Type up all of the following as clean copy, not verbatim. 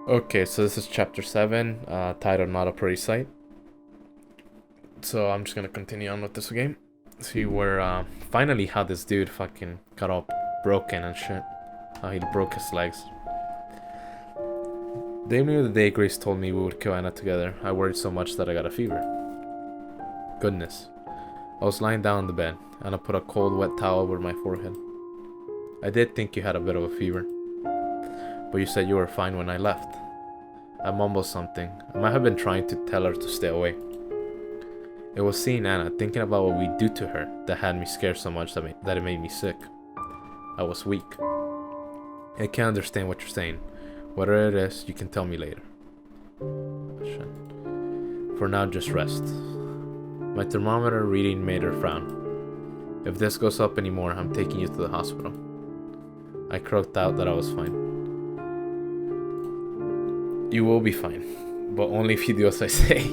Okay, so this is chapter 7, titled Not a Pretty Sight. So I'm just gonna continue on with this game. See where, finally how this dude fucking got all broken and shit. How he broke his legs. The evening of the day Grace told me we would kill Anna together, I worried so much that I got a fever. Goodness. I was lying down on the bed, and I put a cold wet towel over my forehead. I did think you had a bit of a fever, but you said you were fine when I left. I mumbled something. I might have been trying to tell her to stay away. It was seeing Anna, thinking about what we'd do to her, that had me scared so much that it made me sick. I was weak. I can't understand what you're saying. Whatever it is, you can tell me later. Shit. For now, just rest. My thermometer reading made her frown. If this goes up anymore, I'm taking you to the hospital. I croaked out that I was fine. You will be fine, but only if you do as I say.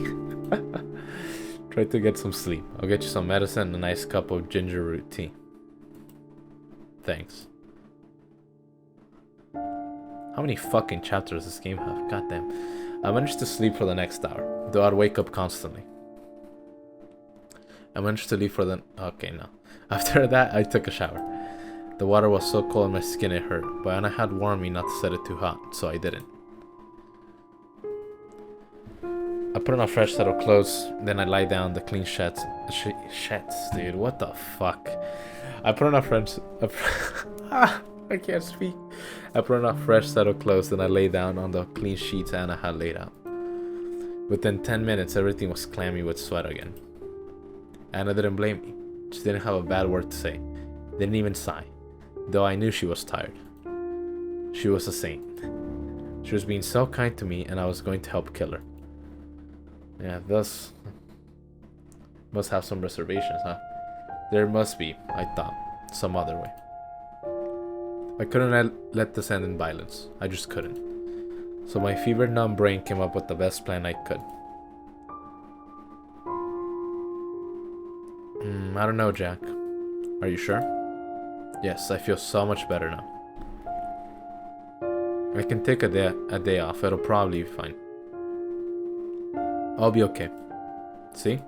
Try to get some sleep. I'll get you some medicine and a nice cup of ginger root tea. Thanks. How many fucking chapters does this game have? Goddamn. I managed to sleep for the next hour, though I'd wake up constantly. I managed to leave for the... Okay, no. After that, I took a shower. The water was so cold on my skin it hurt, but Anna had warned me not to set it too hot, so I didn't. I put on a fresh set of clothes, then I lie down the clean sheets, dude, what the fuck? I put on a fresh... I can't speak. I put on a fresh set of clothes, then I lay down on the clean sheets Anna had laid out. Within 10 minutes, everything was clammy with sweat again. Anna didn't blame me. She didn't have a bad word to say. Didn't even sigh, though I knew she was tired. She was a saint. She was being so kind to me, and I was going to help kill her. Yeah, thus must have some reservations, huh? There must be, I thought, some other way. I couldn't let this end in violence. I just couldn't. So my fever-numb brain came up with the best plan I could. I don't know, Jack. Are you sure? Yes, I feel so much better now. I can take a day off. It'll probably be fine. I'll be okay. See?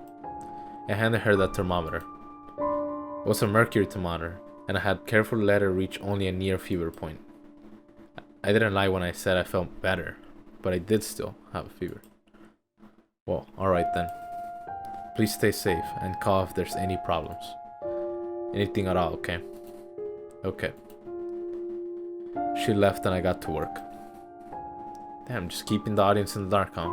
I handed her the thermometer. It was a mercury thermometer, and I had carefully let her reach only a near fever point. I didn't lie when I said I felt better, but I did still have a fever. Well, alright then. Please stay safe and call if there's any problems. Anything at all, okay? Okay. She left and I got to work. Damn, just keeping the audience in the dark, huh?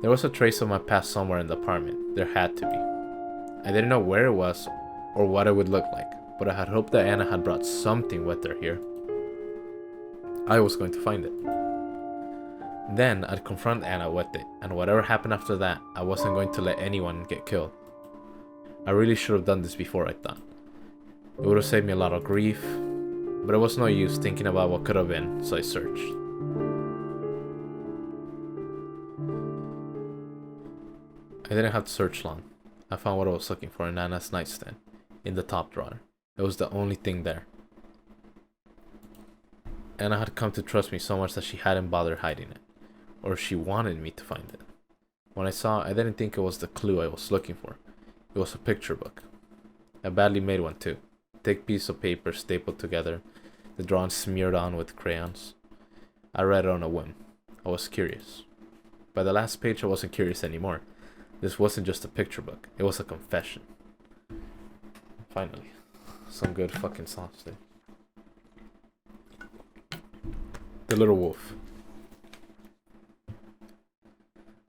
There was a trace of my past somewhere in the apartment. There had to be. I didn't know where it was or what it would look like, but I had hoped that Anna had brought something with her here. I was going to find it. Then I'd confront Anna with it, and whatever happened after that, I wasn't going to let anyone get killed. I really should have done this before, I thought. It would have saved me a lot of grief, but it was no use thinking about what could have been, so I searched. I didn't have to search long. I found what I was looking for in Anna's nightstand, in the top drawer. It was the only thing there. Anna had come to trust me so much that she hadn't bothered hiding it, or she wanted me to find it. When I saw it, I didn't think it was the clue I was looking for. It was a picture book. A badly made one too. Thick piece of paper stapled together, the drawing smeared on with crayons. I read it on a whim. I was curious. By the last page I wasn't curious anymore. This wasn't just a picture book, it was a confession. Finally. Some good fucking sauce there. The Little Wolf.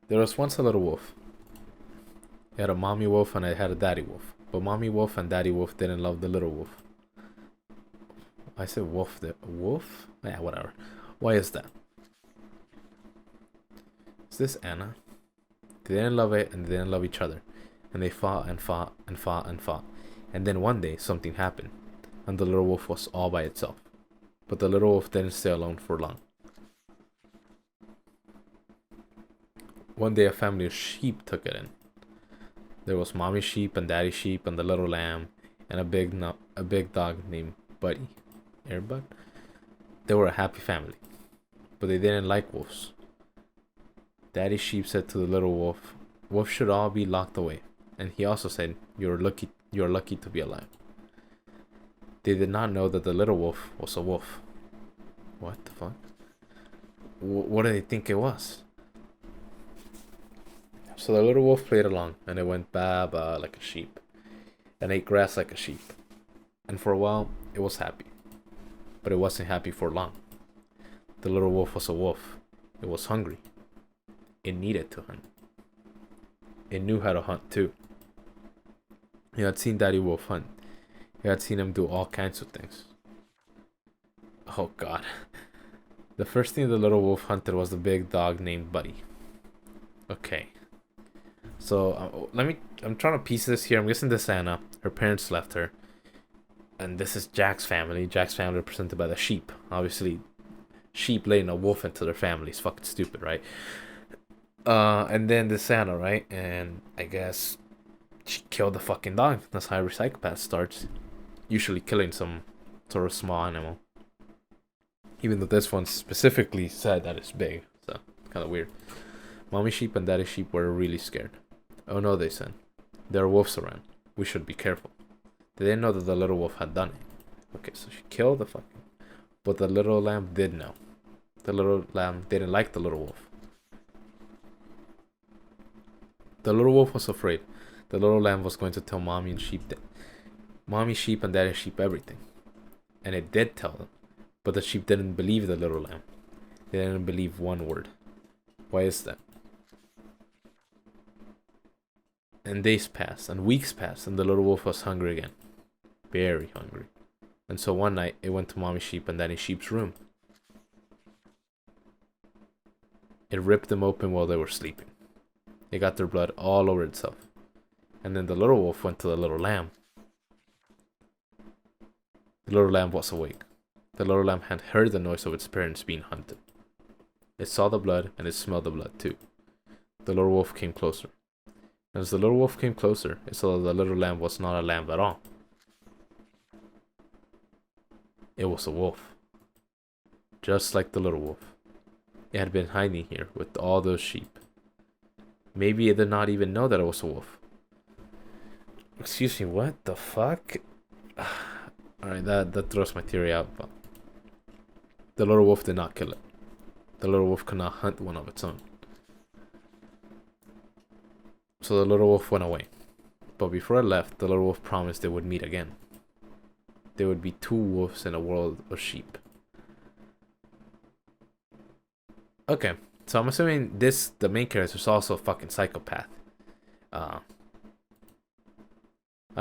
There was once a little wolf. It had a mommy wolf and it had a daddy wolf. But mommy wolf and daddy wolf didn't love the little wolf. I said wolf. The wolf? Yeah, whatever. Why is that? Is this Anna? They didn't love it and they didn't love each other. And they fought and fought and fought and fought. And then one day something happened. And the little wolf was all by itself. But the little wolf didn't stay alone for long. One day a family of sheep took it in. There was mommy sheep and daddy sheep and the little lamb and a big dog named Buddy. Airbud. They were a happy family. but they didn't like wolves. Daddy Sheep said to the little wolf, "Wolves should all be locked away." And he also said, you're lucky to be alive." They did not know that the little wolf was a wolf. What the fuck? What do they think it was? So the little wolf played along, and it went ba ba like a sheep, and ate grass like a sheep. And for a while, it was happy. But it wasn't happy for long. The little wolf was a wolf. It was hungry. It needed to hunt. It knew how to hunt too. He had seen Daddy Wolf hunt. He had seen him do all kinds of things. Oh god. The first thing the little wolf hunted was the big dog named Buddy. Okay. So I'm trying to piece this here. I'm guessing this is Anna. Her parents left her. And this is Jack's family. Jack's family represented by the sheep. Obviously, sheep letting a wolf into their family is fucking stupid, right? And then this Anna, right? And I guess she killed the fucking dog. That's how every psychopath starts. Usually killing some sort of small animal. Even though this one specifically said that it's big. So, kind of weird. Mommy sheep and daddy sheep were really scared. "Oh no," they said. "There are wolves around. We should be careful." They didn't know that the little wolf had done it. Okay, so she killed the fucking... But the little lamb did know. The little lamb didn't like the little wolf. The little wolf was afraid. The little lamb was going to tell mommy sheep and daddy sheep everything. And it did tell them. But the sheep didn't believe the little lamb. They didn't believe one word. Why is that? And days passed, and weeks passed, and the little wolf was hungry again. Very hungry. And so one night, it went to mommy sheep and daddy sheep's room. It ripped them open while they were sleeping. It got their blood all over itself. And then the little wolf went to the little lamb. The little lamb was awake. The little lamb had heard the noise of its parents being hunted. It saw the blood, and it smelled the blood too. The little wolf came closer. And as the little wolf came closer, it saw that the little lamb was not a lamb at all. It was a wolf. Just like the little wolf. It had been hiding here with all those sheep. Maybe it did not even know that it was a wolf. Excuse me, what the fuck? Alright, that throws my theory out, but... The little wolf did not kill it. The little wolf could not hunt one of its own. So the little wolf went away. But before it left, the little wolf promised they would meet again. There would be two wolves in a world of sheep. Okay, so I'm assuming the main character is also a fucking psychopath. I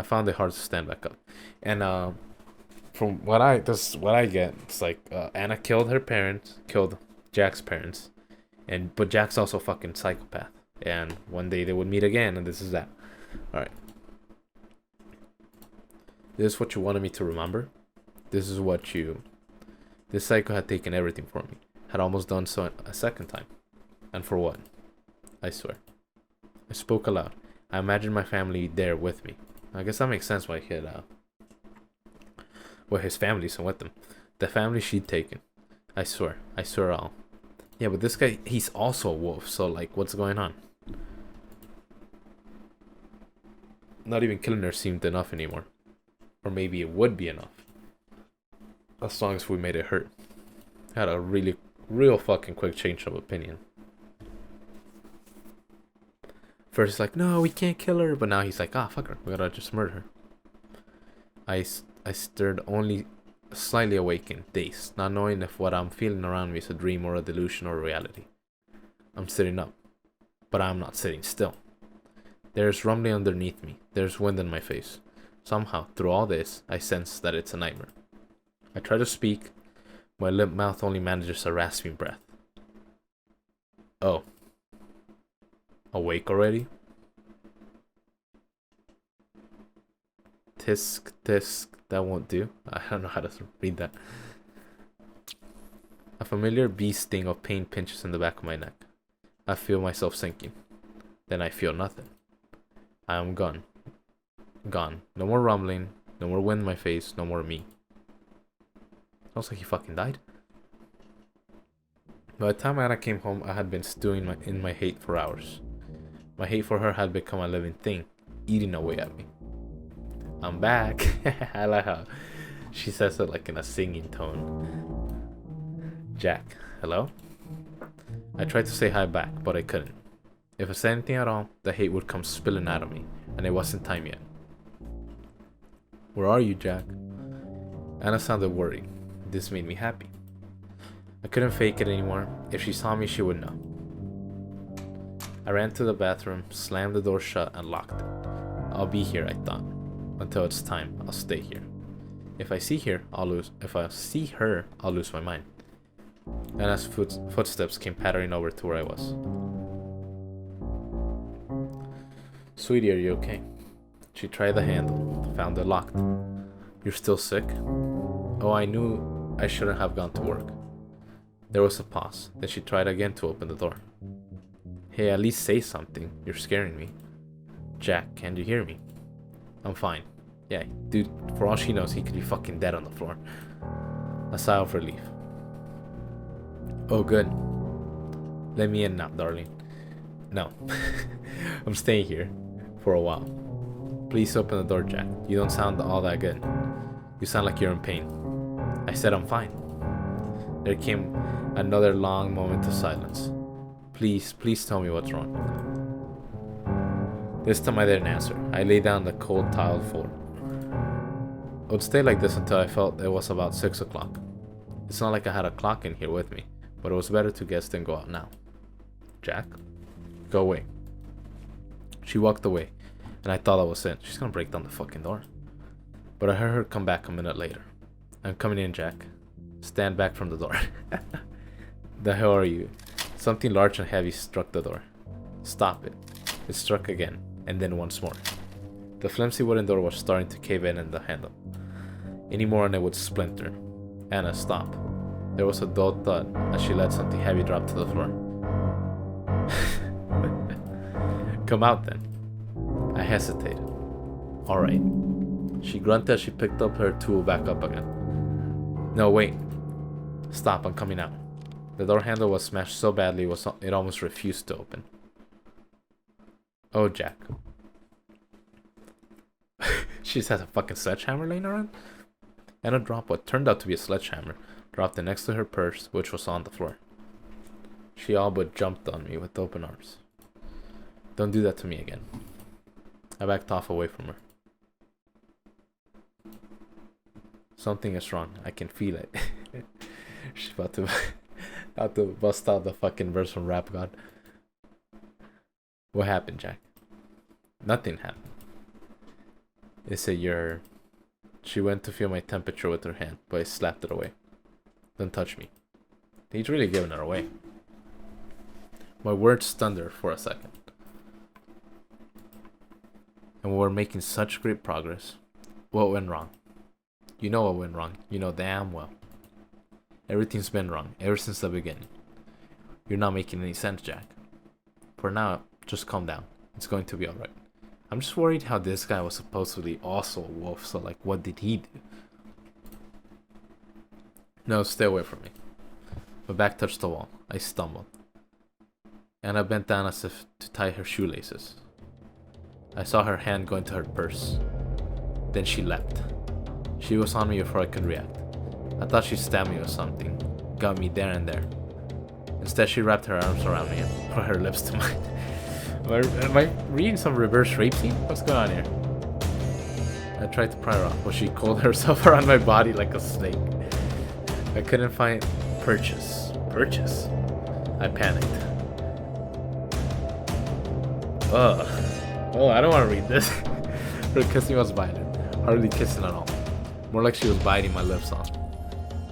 found it hard to stand back up. And from what I get, it's like Anna killed her parents, killed Jack's parents, but Jack's also a fucking psychopath. And one day they would meet again, and this is that. Alright. This is what you wanted me to remember. This psycho had taken everything from me. Had almost done so a second time. And for what? I swear. I spoke aloud. I imagined my family there with me. I guess that makes sense why he had his family's with them. The family she'd taken. I swear all. Yeah, but this guy, he's also a wolf, so like, what's going on? Not even killing her seemed enough anymore. Or maybe it would be enough. As long as we made it hurt. Had a real fucking quick change of opinion. First he's like, no, we can't kill her. But now he's like, fuck her. We gotta just murder her. I stirred only slightly awakened, dazed, not knowing if what I'm feeling around me is a dream or a delusion or reality. I'm sitting up. But I'm not sitting still. There's rumbling underneath me. There's wind in my face. Somehow, through all this, I sense that it's a nightmare. I try to speak. My limp mouth only manages a rasping breath. Oh. Awake already? Tisk, tisk, that won't do. I don't know how to read that. A familiar bee sting of pain pinches in the back of my neck. I feel myself sinking. Then I feel nothing. I am gone. Gone. No more rumbling. No more wind in my face. No more me. Sounds like he fucking died. By the time Anna came home, I had been stewing in my hate for hours. My hate for her had become a living thing, eating away at me. I'm back. I like how she says it like in a singing tone. Jack, hello? I tried to say hi back, but I couldn't. If I said anything at all, the hate would come spilling out of me, and it wasn't time yet. Where are you, Jack? Anna sounded worried. This made me happy. I couldn't fake it anymore. If she saw me, she would know. I ran to the bathroom, slammed the door shut, and locked it. I'll be here, I thought. Until it's time, I'll stay here. If I see her, I'll lose my mind. Anna's footsteps came pattering over to where I was. Sweetie, are you okay? She tried the handle, found it locked. You're still sick? Oh, I knew I shouldn't have gone to work. There was a pause, then she tried again to open the door. Hey, at least say something. You're scaring me. Jack, can you hear me? I'm fine. Yeah, dude, for all she knows, he could be fucking dead on the floor. A sigh of relief. Oh, good. Let me in now, darling. No. I'm staying here. For a while. Please open the door, Jack. You don't sound all that good. You sound like you're in pain. I said I'm fine. There came another long moment of silence. Please tell me what's wrong. This time I didn't answer. I lay down on the cold tiled floor. I would stay like this until I felt it was about 6 o'clock. It's not like I had a clock in here with me, but it was better to guess than go out now. Jack? Go away. She walked away, and I thought that was it. She's gonna break down the fucking door. But I heard her come back a minute later. I'm coming in, Jack. Stand back from the door. The hell are you? Something large and heavy struck the door. Stop it. It struck again, and then once more. The flimsy wooden door was starting to cave in the handle. Any more and it would splinter. Anna, stop. There was a dull thud as she let something heavy drop to the floor. Come out then. I hesitated. Alright. She grunted as she picked up her tool back up again. No, wait. Stop, I'm coming out. The door handle was smashed so badly it almost refused to open. Oh, Jack. She just has a fucking sledgehammer laying around? Anna dropped what turned out to be a sledgehammer, dropped it next to her purse, which was on the floor. She all but jumped on me with open arms. Don't do that to me again. I backed off away from her. Something is wrong. I can feel it. She's about to bust out the fucking verse from Rap God. What happened, Jack? Nothing happened. Is it your... She went to feel my temperature with her hand, but I slapped it away. Don't touch me. He's really giving her away. My words stunned her for a second. And we were making such great progress. What went wrong? You know what went wrong. You know damn well. Everything's been wrong, ever since the beginning. You're not making any sense, Jack. For now, just calm down. It's going to be alright. I'm just worried how this guy was supposedly also a wolf, so like, what did he do? No, stay away from me. My back touched the wall. I stumbled. Anna bent down as if to tie her shoelaces. I saw her hand go into her purse. Then she leapt. She was on me before I could react. I thought she stabbed me with something. Got me there and there. Instead, she wrapped her arms around me and put her lips to mine. Am I reading some reverse rape scene? What's going on here? I tried to pry her off, but she coiled herself around my body like a snake. I couldn't find purchase. Purchase? I panicked. Ugh. Oh, I don't want to read this. Her kissing was violent. Hardly kissing at all. More like she was biting my lips off.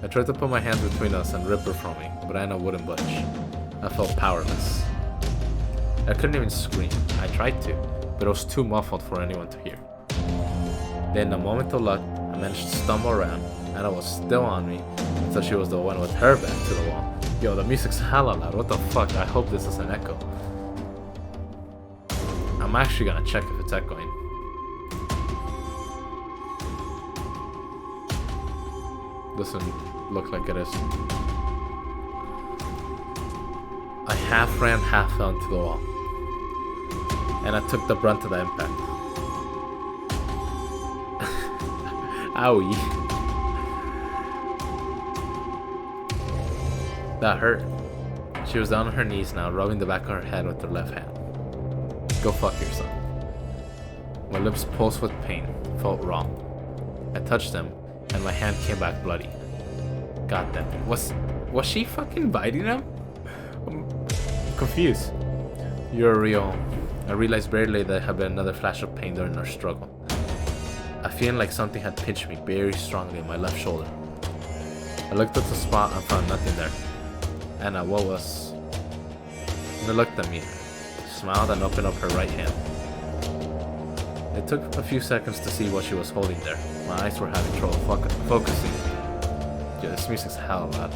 I tried to put my hands between us and rip her from me, but Anna wouldn't budge. I felt powerless. I couldn't even scream. I tried to, but it was too muffled for anyone to hear. Then, a moment of luck, I managed to stumble around. Anna was still on me, so she was the one with her back to the wall. Yo, the music's hella loud. What the fuck? I hope this is an echo. I'm actually gonna check if it's echoing. Doesn't look like it is. half ran, half fell into the wall. And I took the brunt of the impact. Owie. That hurt. She was down on her knees now, rubbing the back of her head with her left hand. Go fuck yourself. My lips pulsed with pain, felt wrong. I touched them, and my hand came back bloody. God damn it. Was she fucking biting him? I'm confused. You're real. I realized very late that there had been another flash of pain during our struggle. I feel like something had pinched me very strongly in my left shoulder. I looked at the spot and found nothing there. Anna, what was... She looked at me, smiled and opened up her right hand. It took a few seconds to see what she was holding there. My eyes were having trouble focusing. Yeah, this music's hell loud.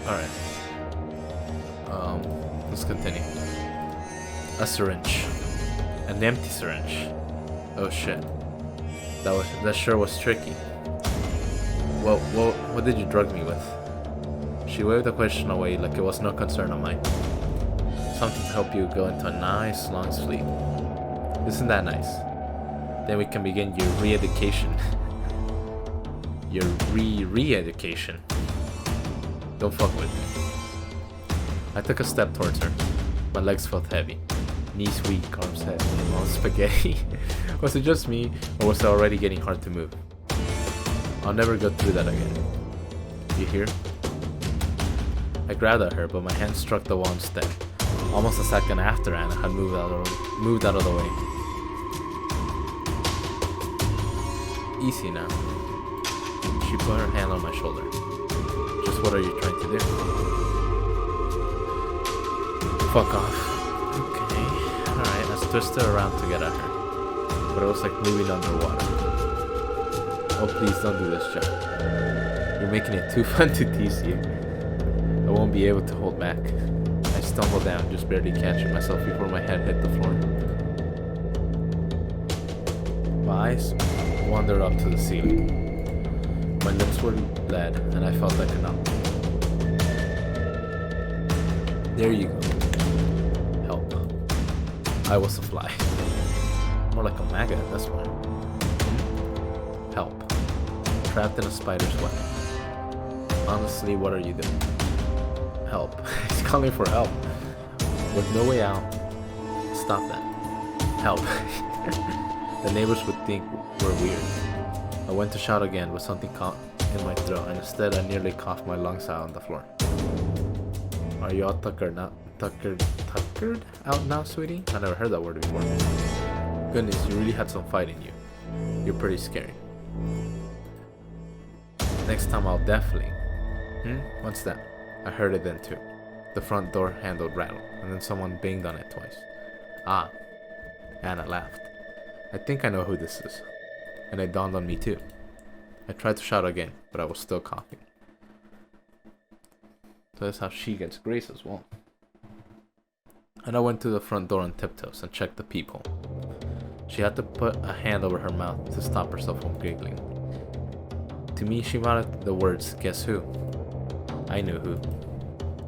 Alright. Let's continue. A syringe. An empty syringe. Oh shit. That sure was tricky. What did you drug me with? She waved the question away like it was no concern of mine. Something to help you go into a nice long sleep. Isn't that nice? Then we can begin your re-education. Your re-education. Don't fuck with me. I took a step towards her. My legs felt heavy. Knees weak, arms heavy, mouth spaghetti. Was it just me, or was it already getting hard to move? I'll never go through that again. You hear? I grabbed at her, but my hand struck the wall instead. Almost a second after Anna had moved out of the way. Easy now. She put her hand on my shoulder. Just what are you trying to do? Fuck off. Okay. Alright, I twisted around to get at her. But it was like moving underwater. Oh please don't do this, Jack. You're making it too fun to tease you. I won't be able to hold back. I stumbled down, just barely catching myself before my head hit the floor. My eyes wandered up to the ceiling. My lips were bled, and I felt like a numb. There you go. Help. I was a fly. More like a maggot at this point. Help. Trapped in a spider's web. Honestly, what are you doing? Help. He's calling for help. With no way out. Stop that. Help. The neighbors would think we're weird. I went to shout again with something caught in my throat, and instead I nearly coughed my lungs out on the floor. Are you all tuckered out now, sweetie? I never heard that word before. Goodness, you really had some fight in you. You're pretty scary. Next time I'll definitely... What's that? I heard it then too. The front door handle rattled, and then someone banged on it twice. Ah. Anna laughed. I think I know who this is. And it dawned on me too. I tried to shout again, but I was still coughing. So that's how she gets Grace as well. And I went to the front door on tiptoes and checked the peephole. She had to put a hand over her mouth to stop herself from giggling. To me, she muttered the words, "Guess who?" I knew who.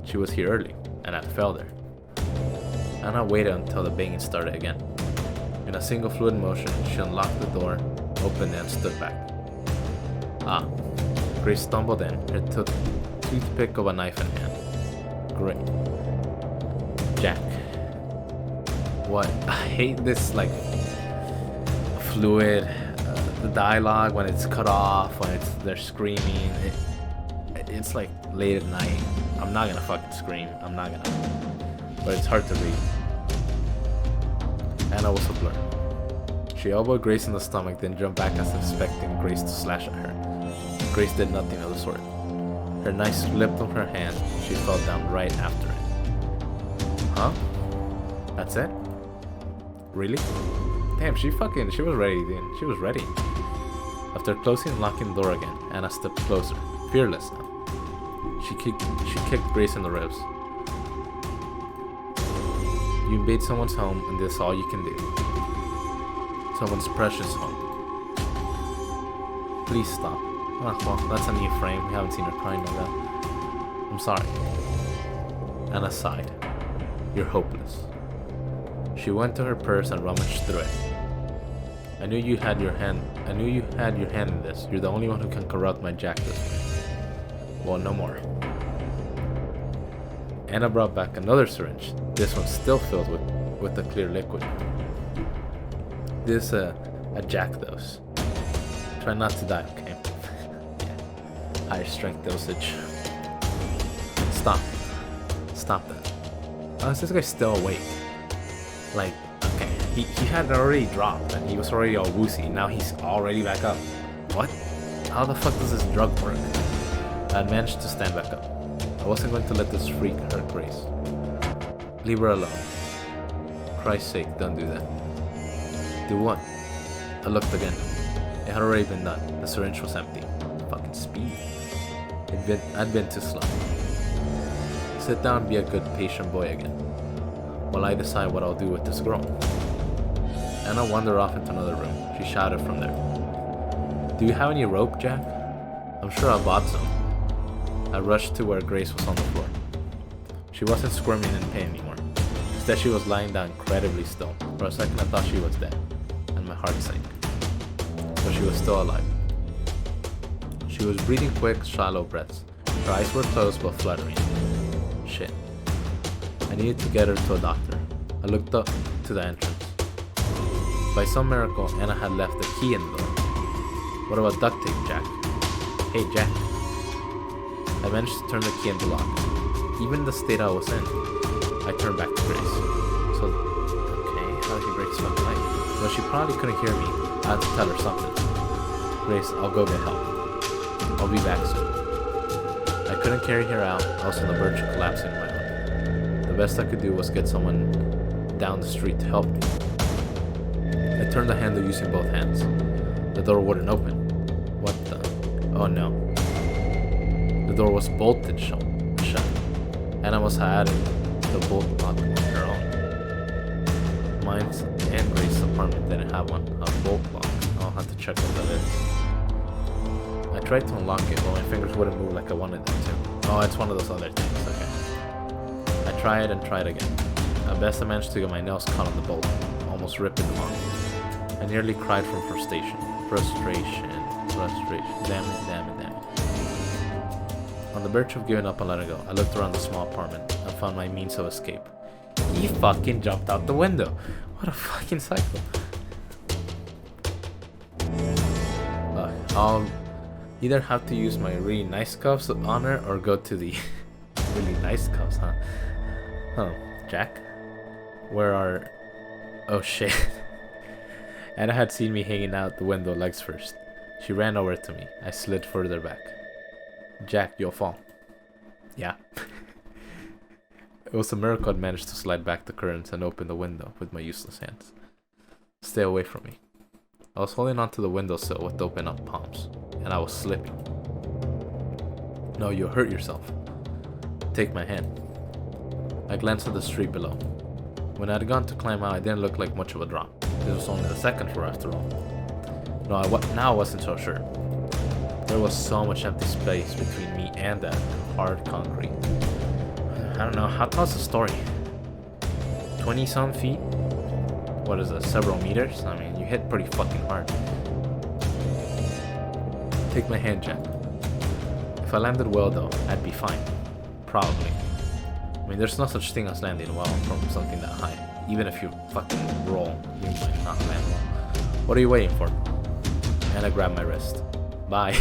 She was here early, and I fell there. Anna waited until the banging started again. In a single fluid motion, she unlocked the door, opened it, and stood back. Ah. Grace stumbled in, her toothpick of a knife in hand. Great. Jack. What? I hate this, like, fluid, the dialogue when it's cut off, when they're screaming. It's like late at night. I'm not gonna fucking scream. I'm not gonna. But it's hard to read. Anna was a blur. She elbowed Grace in the stomach, then jumped back as expecting Grace to slash at her. Grace did nothing of the sort. Her knife slipped on her hand. She fell down right after it. Huh? That's it? Really? Damn, she was ready then. She was ready. After closing and locking the door again, Anna stepped closer, fearless now. She kicked Grace in the ribs. You invade someone's home, and this is all you can do. Someone's precious home. Please stop. Ah, well, that's a new frame. We haven't seen her crying like that. I'm sorry. Anna sighed. You're hopeless. She went to her purse and rummaged through it. I knew you had your hand in this. You're the only one who can corrupt my Jack this way. Well, no more. Anna brought back another syringe. This one still filled with the clear liquid. This is a Jack dose. Try not to die, okay? Yeah. Higher strength dosage. Stop. Stop that. Oh, is this guy still awake? Like, okay, he had already dropped and he was already all woozy. Now he's already back up. What? How the fuck does this drug work? I had managed to stand back up. I wasn't going to let this freak hurt Grace. Leave her alone. For Christ's sake, don't do that. Do what? I looked again. It had already been done. The syringe was empty. Fucking speed. I'd been too slow. Sit down and be a good patient boy again, while I decide what I'll do with this girl. Anna wandered off into another room. She shouted from there. Do you have any rope, Jack? I'm sure I bought some. I rushed to where Grace was on the floor. She wasn't squirming in pain anymore. Instead, she was lying down incredibly still. For a second, I thought she was dead, and my heart sank. But she was still alive. She was breathing quick, shallow breaths. Her eyes were closed but fluttering. Shit. I needed to get her to a doctor. I looked up to the entrance. By some miracle, Anna had left the key in the door. What about duct tape, Jack? Hey, Jack. I managed to turn the key in the lock. Even the state I was in, I turned back to Grace. So, okay, how did he break his fucking leg? Well, she probably couldn't hear me. I had to tell her something. Grace, I'll go get help. I'll be back soon. I couldn't carry her out. I was on the verge of collapsing in my room. The best I could do was get someone down the street to help me. I turned the handle using both hands. The door wouldn't open. What the? Oh no. The door was bolted shut. Anna must have added the bolt lock on her own. Mine's and Grace's apartment didn't have one. A bolt lock. I'll have to check what that is. I tried to unlock it, but my fingers wouldn't move like I wanted them to. Oh, it's one of those other things. Okay. I tried and tried again. At best, I managed to get my nails caught on the bolt, almost ripping them off. I nearly cried from frustration. Frustration. Damn it. On the verge of giving up and letting go, I looked around the small apartment and found my means of escape. He fucking jumped out the window. What a fucking psycho. I'll either have to use my really nice cuffs on her or go to the really nice cuffs, huh? Huh, Jack? Where are... Oh shit. Anna had seen me hanging out the window legs first. She ran over to me. I slid further back. Jack, you'll fall. Yeah. It was a miracle I'd managed to slide back the curtains and open the window with my useless hands. Stay away from me. I was holding onto the windowsill with open up palms, and I was slipping. No, you'll hurt yourself. Take my hand. I glanced at the street below. When I had gone to climb out, I didn't look like much of a drop. This was only the second floor after all. Now I wasn't so sure. There was so much empty space between me and that hard concrete. I don't know, how tall is the story? 20-some feet? What is it, several meters? I mean, you hit pretty fucking hard. Take my hand, Jack. If I landed well though, I'd be fine. Probably. I mean, there's no such thing as landing well from something that high. Even if you fucking roll, you might not land well. What are you waiting for? And I grabbed my wrist. Bye.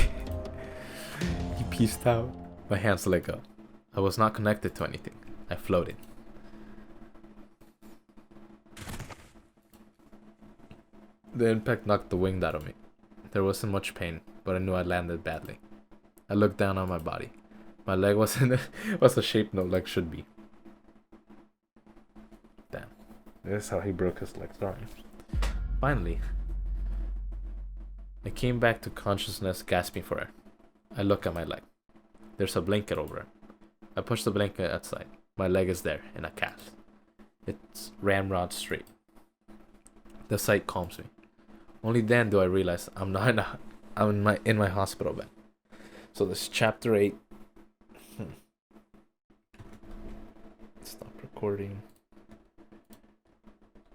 He peaced out. My hands let go. I was not connected to anything. I floated. The impact knocked the wind out of me. There wasn't much pain, but I knew I landed badly. I looked down on my body. My leg was a shape no leg should be. Damn. This is how he broke his leg. Sorry. Finally, I came back to consciousness, gasping for air. I look at my leg. There's a blanket over it. I push the blanket outside. My leg is there, in a cast. It's ramrod straight. The sight calms me. Only then do I realize I'm in my hospital bed. So this chapter 8. recording.